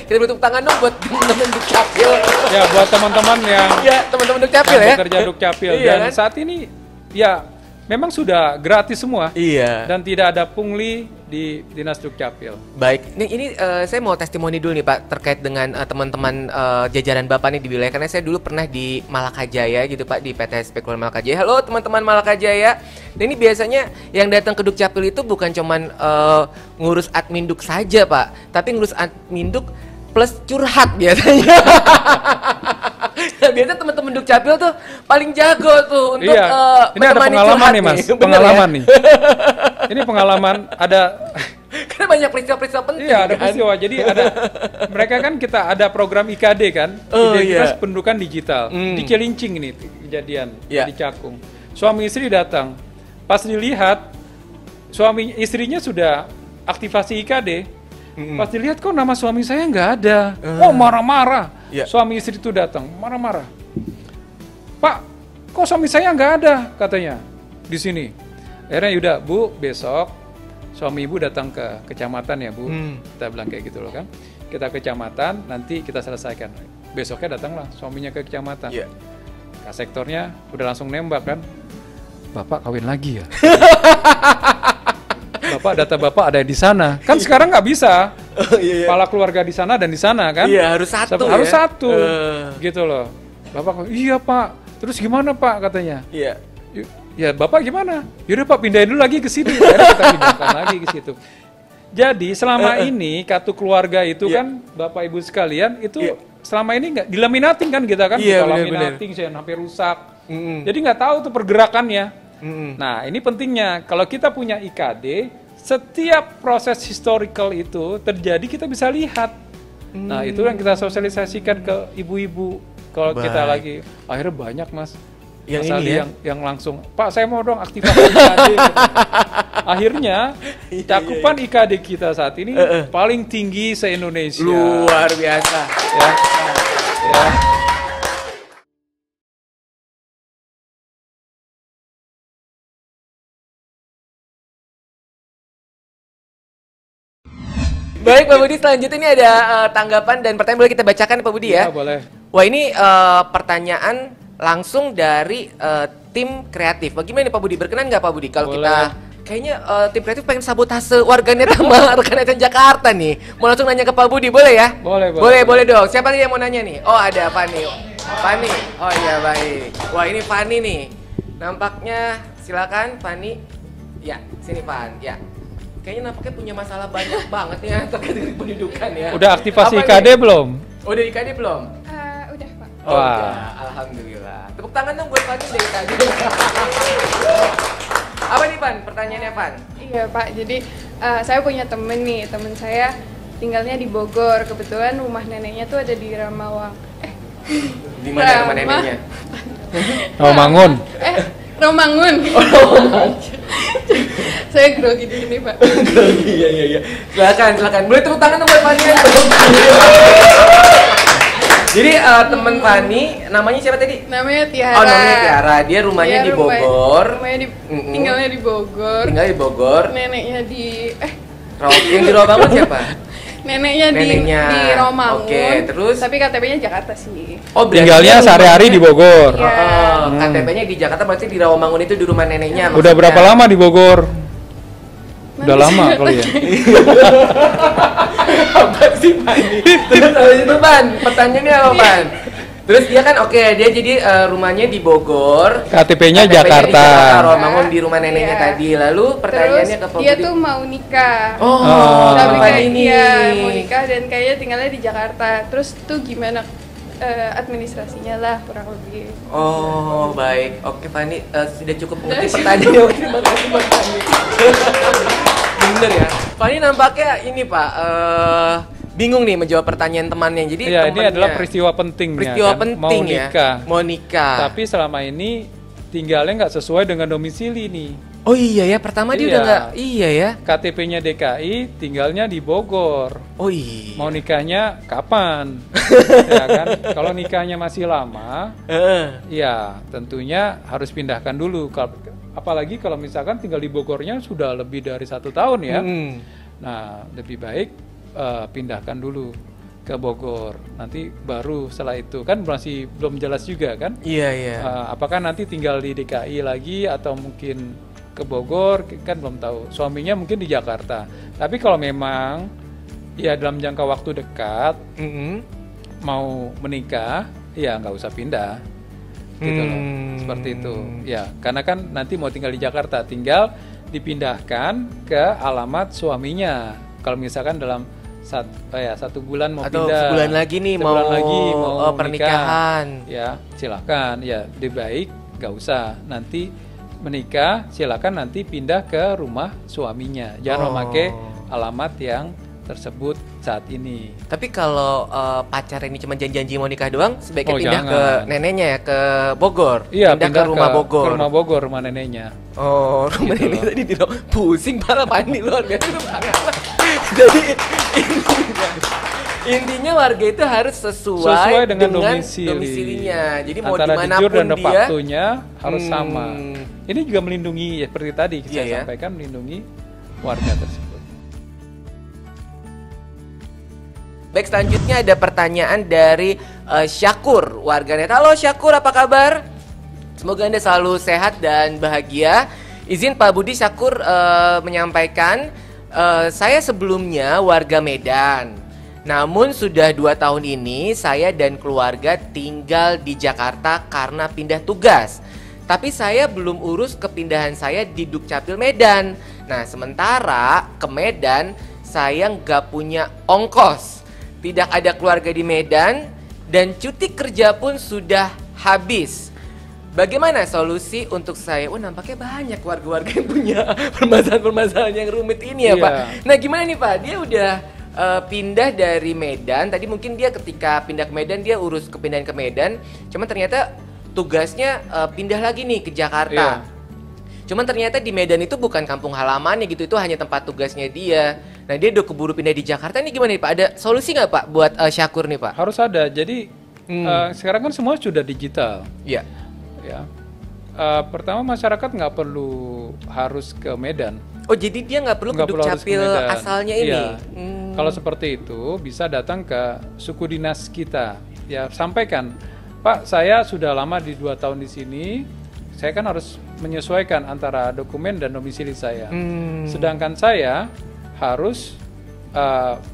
Kita bertepuk tangan dong buat teman-teman Dukcapil. Ya, buat teman-teman yang teman-teman Dukcapil ya. Bekerja Dukcapil dan kan? saat ini ya memang sudah gratis semua. Iya. Dan tidak ada pungli di Dinas Dukcapil. Baik, ini saya mau testimoni dulu nih Pak terkait dengan teman-teman jajaran Bapak nih di wilayah, karena saya dulu pernah di Malakajaya gitu Pak, di PT Spekulan Malakajaya. Halo teman-teman Malakajaya. Nah, ini biasanya yang datang ke Dukcapil itu bukan cuman ngurus adminduk saja Pak, tapi ngurus adminduk plus curhat biasanya. Nah, biasanya teman-teman Dukcapil tuh paling jago tuh untuk ini ada pengalaman nih Mas, pengalaman nih. Ini pengalaman ada. Karena banyak peristiwa-peristiwa penting. Iya, ada peristiwa. Jadi mereka kan kita ada program IKD kan, Identitas Pendudukan Digital. Di Cilincing ini kejadian di Cakung. Suami istri datang, pas dilihat suami istrinya sudah aktivasi IKD. Pas dilihat kok nama suami saya nggak ada. Oh, marah-marah. Suami istri itu datang, marah-marah. Pak, kok suami saya nggak ada katanya di sini. Akhirnya yaudah Bu, besok suami Ibu datang ke kecamatan ya Bu. Kita bilang kayak gitu loh kan. Kita ke kecamatan, nanti kita selesaikan. Besoknya datanglah suaminya ke kecamatan. Sektornya udah langsung nembak kan. Bapak kawin lagi ya? Data Bapak ada di sana. Kan sekarang nggak bisa. Kepala keluarga di sana dan di sana kan. Iya, harus satu. Harus satu. Gitu loh. Bapak, iya Pak. Terus gimana Pak katanya? Iya. Ya Bapak gimana? Yaudah Pak pindahin dulu lagi ke sini. Akhirnya kita pindahkan lagi ke situ. Jadi selama ini kartu keluarga itu kan Bapak Ibu sekalian itu selama ini nggak dilaminating kan kita kan? Kita laminating sampai rusak. Jadi nggak tahu tuh pergerakannya. Nah ini pentingnya kalau kita punya IKD, setiap proses historical itu terjadi kita bisa lihat. Nah itu yang kita sosialisasikan ke ibu-ibu Kalau kita Baik. lagi akhirnya banyak Mas. Yang Mas ini Ali ya? yang langsung, Pak saya mau dong aktivasi IKD. Akhirnya cakupan IKD kita saat ini paling tinggi se-Indonesia. Luar biasa. Ya. Ya. Baik Pak Budi, selanjutnya ini ada tanggapan dan pertanyaan, boleh kita bacakan Pak Budi ya? Ya, boleh. Wah ini pertanyaan langsung dari tim kreatif. Bagaimana Pak Budi? Berkenan nggak Pak Budi kalau Boleh. kita kayaknya tim kreatif pengen sabotase warganet sama rekan Netizen Jakarta nih. Mau langsung nanya ke Pak Budi, boleh ya? Boleh, boleh. Boleh, boleh dong. Siapa nih yang mau nanya nih? Oh ada Fani. Fani. Oh iya baik. Wah ini Fani nih. Nampaknya silakan Fani. Ya sini Fan. Ya. Kayaknya nampaknya punya masalah banyak banget ya terkait dengan pendidikan ya. Udah aktivasi Apa IKD nih? belum? Udah IKD belum? Udah Pak. Oh, Wah. udah. Alhamdulillah. Tepuk tangan dong buat Fani dari tadi. Apa nih Pan? Pertanyaannya Pan? Iya Pak, jadi saya punya temen nih, temen saya tinggalnya di Bogor. Kebetulan rumah neneknya tuh ada di Ramawang. Di mana rumah neneknya? Oh, Mangun. Romangun. Saya grogi di sini Pak. Iya iya iya. Silakan. Boleh tepuk tangan dong buat Fani. Jadi temen Fani namanya siapa tadi? Namanya Tiara. Oh namanya Tiara. Dia rumahnya di Bogor. Rumahnya tinggalnya di Bogor. Tinggal di Bogor. Neneknya di Yang di Rawamangun siapa? neneknya Neneknya. di Romangun. Oke, terus? Tapi KTP-nya Jakarta sih. Oh, berarti Tinggalnya dia sehari-hari di Bogor. Iya. KTP-nya di Jakarta, berarti di Rawamangun itu di rumah neneknya. Udah maksudnya. berapa lama di Bogor? Udah Nanti lama saya kali ya. Apa sih Fani? Terus habis itu Pan, pertanyaannya apa Pan? Terus dia kan dia jadi rumahnya di Bogor. KTP-nya Di Jakarta. Rawamangun di rumah neneknya Iya. tadi. Lalu Terus pertanyaannya ke Pak dia Budi. tuh mau nikah. Oh, Tapi Fani kayak ini. dia mau nikah dan kayaknya tinggalnya di Jakarta. Terus tuh gimana administrasinya lah kurang lebih. Oh, baik. Oke, Fani, sudah cukup mengerti pertanyaannya. Terima kasih, Pak Fani. Bener ya. Fani nampaknya ini, Pak, bingung nih menjawab pertanyaan temannya. Jadi Iya, ini temannya- adalah peristiwa pentingnya. peristiwa kan? penting Mau ya. nikah. Mau nikah. Tapi selama ini tinggalnya nggak sesuai dengan domisili nih. Oh iya ya, pertama dia Iya. udah nggak. Iya ya. KTP-nya DKI, tinggalnya di Bogor. Oh iya. Mau nikahnya kapan? Ya kan? Kalau nikahnya masih lama, ya tentunya harus pindahkan dulu. Apalagi kalau misalkan tinggal di Bogornya sudah lebih dari 1 tahun ya. Nah, lebih baik pindahkan dulu ke Bogor. Nanti baru setelah itu kan masih belum jelas juga kan? Iya iya. Apakah nanti tinggal di DKI lagi atau mungkin ke Bogor, kan belum tahu. Suaminya mungkin di Jakarta. Tapi kalau memang ya dalam jangka waktu dekat mau menikah, ya nggak usah pindah, gitu loh. Seperti itu. Ya, karena kan nanti mau tinggal di Jakarta, tinggal dipindahkan ke alamat suaminya. Kalau misalkan dalam 1 bulan mau Atau pindah, sebulan lagi nih sebulan mau, lagi mau pernikahan. menikah, ya silakan. Ya lebih baik nggak usah. Nanti menikah silakan nanti pindah ke rumah suaminya. Jangan memakai alamat yang tersebut saat ini. Tapi kalau pacar ini cuma janji-janji mau nikah doang, sebaiknya Oh, pindah jangan. ke neneknya ya, ke Bogor. Iya, pindah ke rumah Bogor. Ke rumah Bogor, rumah neneknya. Oh, rumah Gitu nenek loh. tadi pusing parah Fani luar biasa. Jadi intinya warga itu harus sesuai Sesuai dengan domisili. domisilinya. Jadi mau Antara dimanapun jujur dan de dia. facto-nya harus sama. Hmm. Ini juga melindungi, ya, seperti tadi Iya, saya ya. sampaikan, melindungi warga tersebut. Baik, selanjutnya ada pertanyaan dari Syakur, warganet. Halo Syakur, apa kabar? Semoga Anda selalu sehat dan bahagia. Izin Pak Budi, Syakur menyampaikan, saya sebelumnya warga Medan. Namun sudah 2 tahun ini saya dan keluarga tinggal di Jakarta karena pindah tugas. Tapi saya belum urus kepindahan saya di Dukcapil Medan. Nah, sementara ke Medan saya nggak punya ongkos. Tidak ada keluarga di Medan dan cuti kerja pun sudah habis. Bagaimana solusi untuk saya? Oh, nampaknya banyak warga-warga yang punya permasalahan-permasalahan yang rumit ini ya, Iya. Pak. Nah, gimana nih, Pak? Dia udah pindah dari Medan, tadi mungkin dia ketika pindah ke Medan dia urus kepindahan ke Medan, cuman ternyata tugasnya pindah lagi nih ke Jakarta. Iya. Cuman ternyata di Medan itu bukan kampung halamannya gitu, itu hanya tempat tugasnya dia. Nah dia udah keburu pindah di Jakarta, ini gimana nih Pak? Ada solusi nggak Pak buat Syakur nih Pak? Harus ada. Jadi sekarang kan semua sudah digital. Iya. Ya. Pertama masyarakat nggak perlu harus ke Medan. Oh jadi dia nggak perlu ke Nggak perlu harus ke Dukcapil Medan. asalnya ini? Iya. Kalau seperti itu bisa datang ke suku dinas kita. Ya sampaikan, Pak saya sudah lama di 2 tahun di sini. Saya kan harus menyesuaikan antara dokumen dan domisili saya. Sedangkan saya harus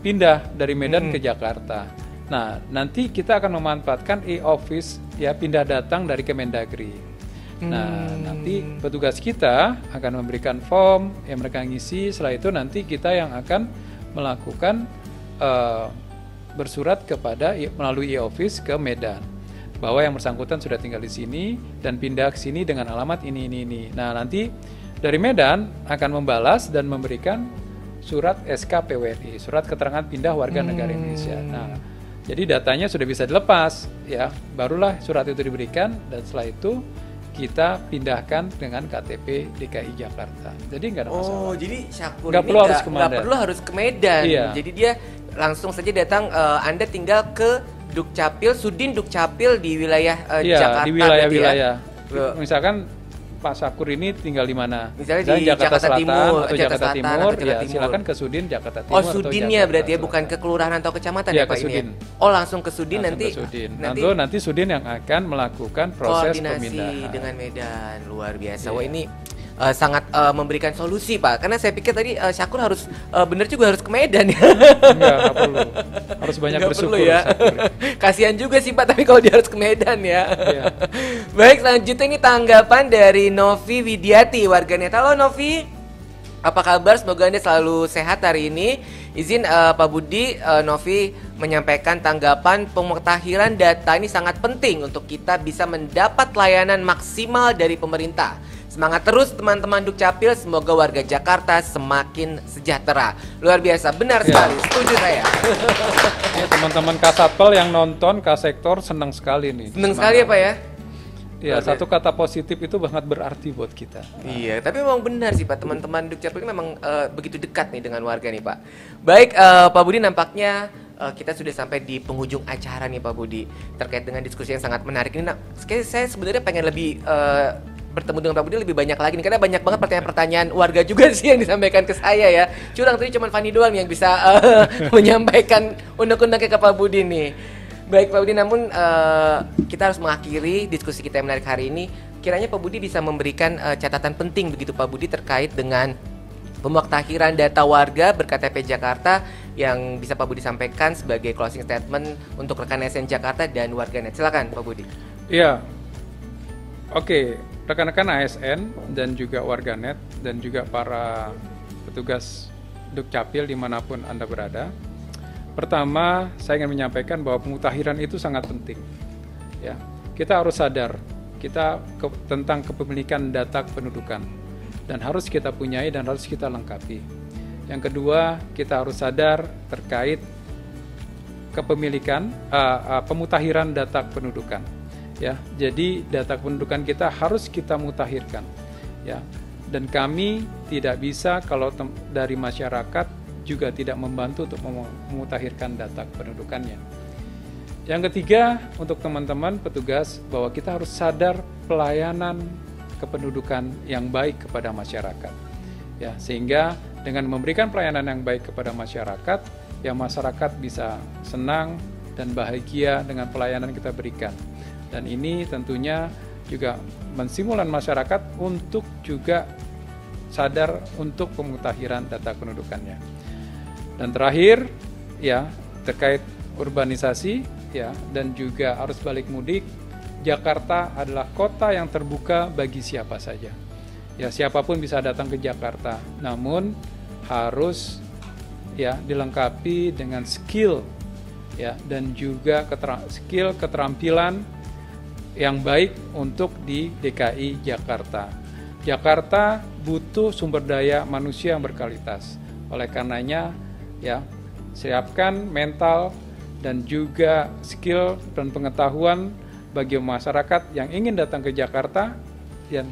pindah dari Medan ke Jakarta. Nah, nanti kita akan memanfaatkan e-office ya pindah datang dari Kemendagri. Nah, nanti petugas kita akan memberikan form yang mereka ngisi. Setelah itu nanti kita yang akan melakukan bersurat kepada melalui e-office ke Medan, bahwa yang bersangkutan sudah tinggal di sini dan pindah ke sini dengan alamat ini. Nah, nanti dari Medan akan membalas dan memberikan surat SK PWNI, surat keterangan pindah warga negara Indonesia. Nah, jadi datanya sudah bisa dilepas, ya. Barulah surat itu diberikan dan setelah itu kita pindahkan dengan KTP DKI Jakarta. Jadi nggak ada masalah. Oh, jadi Syakur Nggak ini perlu harus ke nggak Medan. perlu harus ke Medan. Iya. Jadi dia langsung saja datang. Anda tinggal ke Dukcapil, Sudin Dukcapil di wilayah Iya, Jakarta. di berarti ya? wilayah-wilayah. Misalkan Pak Syakur ini tinggal di mana? Misalnya di Jakarta Selatan Timur, atau Jakarta Jakarta Selatan Timur, atau Jakarta ya Timur. silakan ke Sudin Jakarta Timur. Oh, atau Sudinnya Jakarta berarti ya, Selatan. bukan ke kelurahan atau kecamatan Iya, ya Pak ke ini ya? Sudin. Oh, langsung ke Sudin Langsung nanti. ke Sudin. Nanti Nanti Sudin yang akan melakukan proses koordinasi pemindahan. dengan Medan. Luar biasa. Iya. Wah, ini sangat memberikan solusi Pak. Karena saya pikir tadi Syakur harus bener juga harus ke Medan ya. Nggak perlu. Harus banyak Nggak bersyukur. perlu ya. Syakur. Kasihan juga sih Pak, tapi kalau dia harus ke Medan ya. Iya. Baik, selanjutnya ini tanggapan dari Novi Widiati, warganet. Halo Novi, apa kabar? Semoga Anda selalu sehat hari ini. Izin Pak Budi, Novi menyampaikan tanggapan pemutahiran data ini sangat penting untuk kita bisa mendapat layanan maksimal dari pemerintah. Semangat terus teman-teman Dukcapil, semoga warga Jakarta semakin sejahtera. Luar biasa, benar sekali, setuju saya. Ya, teman-teman Kasatpel yang nonton Kasektor senang sekali nih. Senang sekali ya Pak ya? Ya, satu kata positif itu sangat berarti buat kita. Iya, tapi memang benar sih Pak, teman-teman Dukcapil ini memang begitu dekat nih dengan warga nih Pak. Baik, Pak Budi, nampaknya kita sudah sampai di penghujung acara nih Pak Budi, terkait dengan diskusi yang sangat menarik ini. Nah, saya sebenarnya pengen lebih bertemu dengan Pak Budi lebih banyak lagi nih, karena banyak banget pertanyaan-pertanyaan warga juga sih yang disampaikan ke saya ya. Curang tadi cuma Fani doang yang bisa menyampaikan undang-undangnya ke Pak Budi nih. Baik Pak Budi, namun kita harus mengakhiri diskusi kita yang menarik hari ini. Kiranya Pak Budi bisa memberikan catatan penting begitu Pak Budi terkait dengan pemutakhiran data warga ber-KTP Jakarta yang bisa Pak Budi sampaikan sebagai closing statement untuk rekan SN Jakarta dan warganet. Silakan Pak Budi. Iya. Oke, rekan-rekan ASN dan juga warganet dan juga para petugas Dukcapil dimanapun Anda berada. Pertama, saya ingin menyampaikan bahwa pemutakhiran itu sangat penting. Ya, kita harus sadar tentang kepemilikan data kependudukan dan harus kita punyai dan harus kita lengkapi. Yang kedua, kita harus sadar terkait kepemilikan pemutakhiran data kependudukan. Ya, jadi data kependudukan kita harus kita mutakhirkan. Ya, dan kami tidak bisa kalau dari masyarakat juga tidak membantu untuk memutakhirkan data kependudukannya. Yang ketiga, untuk teman-teman petugas bahwa kita harus sadar pelayanan kependudukan yang baik kepada masyarakat. Ya, sehingga dengan memberikan pelayanan yang baik kepada masyarakat, ya masyarakat bisa senang dan bahagia dengan pelayanan yang kita berikan. Dan ini tentunya juga menstimulan masyarakat untuk juga sadar untuk pemutakhiran data kependudukannya. Dan terakhir, ya terkait urbanisasi, ya dan juga arus balik mudik, Jakarta adalah kota yang terbuka bagi siapa saja. Ya siapapun bisa datang ke Jakarta, namun harus ya dilengkapi dengan skill, ya dan juga skill keterampilan yang baik untuk di DKI Jakarta. Jakarta butuh sumber daya manusia yang berkualitas. Oleh karenanya, ya siapkan mental dan juga skill dan pengetahuan bagi masyarakat yang ingin datang ke Jakarta dan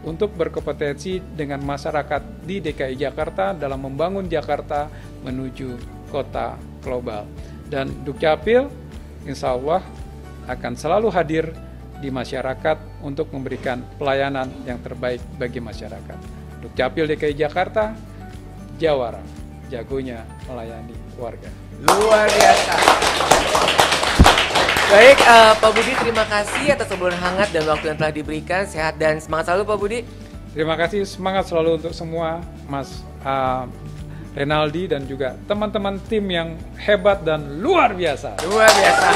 untuk berkompetensi dengan masyarakat di DKI Jakarta dalam membangun Jakarta menuju kota global. Dan Dukcapil insya Allah akan selalu hadir di masyarakat untuk memberikan pelayanan yang terbaik bagi masyarakat. Dukcapil DKI Jakarta, jawara, jagonya melayani warga. Luar biasa. Baik, Pak Budi, terima kasih atas obrolan hangat dan waktu yang telah diberikan. Sehat dan semangat selalu, Pak Budi. Terima kasih, semangat selalu untuk semua, Mas Renaldi dan juga teman-teman tim yang hebat dan luar biasa. Luar biasa.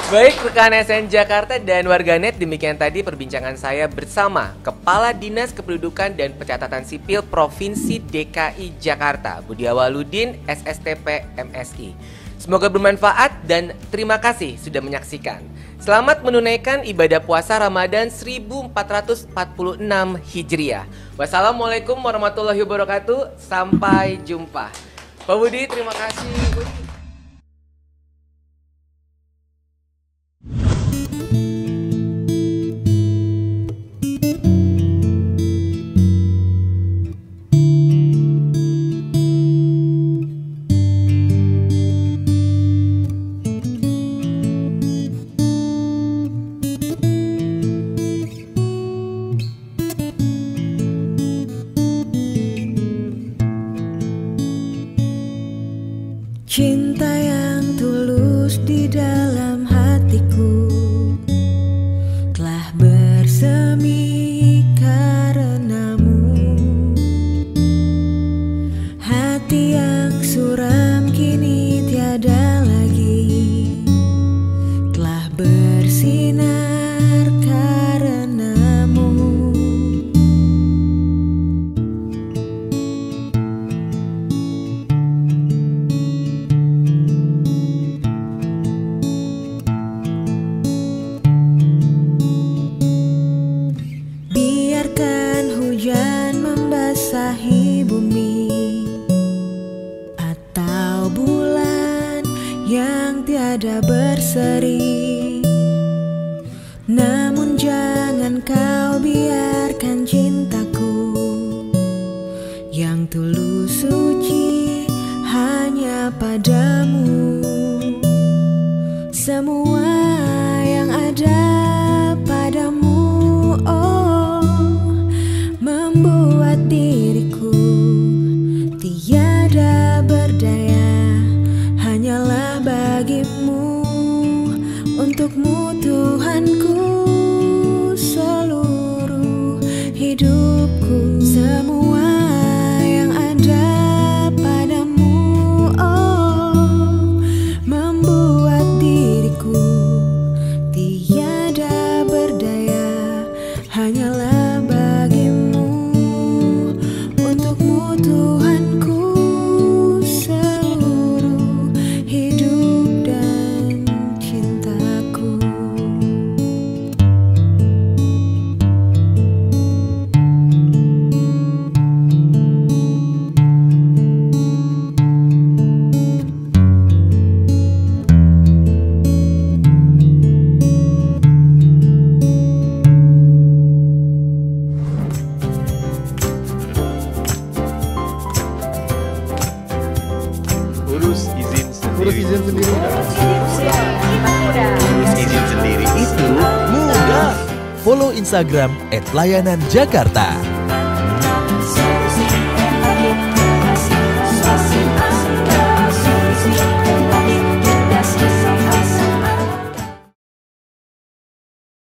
Baik, rekan SN Jakarta dan warganet, demikian tadi perbincangan saya bersama Kepala Dinas Kependudukan dan Pencatatan Sipil Provinsi DKI Jakarta, Budi Awaludin, SSTP MSI. Semoga bermanfaat dan terima kasih sudah menyaksikan. Selamat menunaikan ibadah puasa Ramadan 1446 Hijriah. Wassalamualaikum warahmatullahi wabarakatuh. Sampai jumpa. Pak Budi, terima kasih. Cinta yang tulus di dalam hatiku telah bersemi karenamu. Hati yang suram kini tiada lagi, telah bersinar karenamu. Hujan membasahi bumi atau bulan yang tiada berseri, namun jangan kau biarkan cintaku yang tulus suci hanya padamu. Semua yang ada padamu, membuat diriku tiada berdaya, hanyalah bagimu, untukmu Tuhanku seluruh hidupku. Semua yang ada padamu, membuat diriku tiada berdaya, hanyalah bagimu, untukmu Tuhanku seluruh hidup dan cintaku. Urus izin sendiri. Urus izin sendiri. Urus izin sendiri itu mudah. Follow Instagram @layananjakarta.